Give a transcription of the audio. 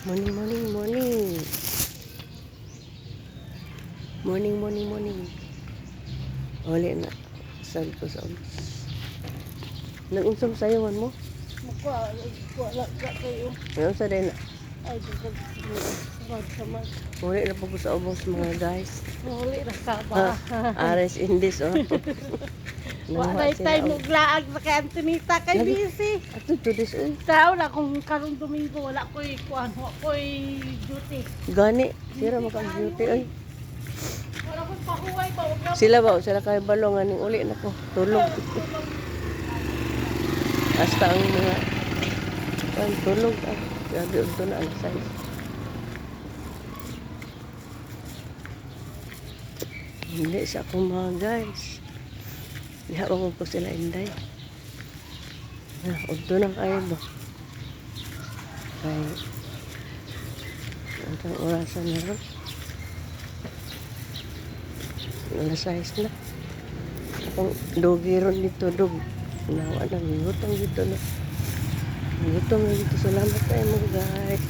Morning, morning, morning. Morning, morning, morning. Uli na. Saan ko sa ulis. Nag-unsam sayawan mo? Wala ka kayo. Ano sa din na? Ay, sama. Uli na po ko sa ubos mga guys. Huli na ka ba? Ares in this, oh. Wala tayo naglaag na kay Antonita kay busy. Ato to this, eh. Tao na kung karong Domingo wala ko'y kuhan, wala ko'y duty. Gani. Sira makag-beauty, ay. Wala ko'y pahuway ba? Wag na- Sila ba? Sila kayo balongan ng uli na ko. Tulog. Hasta ang mga tulog. Grabe ito na ang size. Hindi sa akong mga guys. Ihawag ko sila inday. Ito na kayo ba? Kaya ang orasan na rin. Alas 6 na. Akong dogi ron dito, dog. Nawa na, ngutang dito na. Ngutang na dito. Salamat tayo mga guys.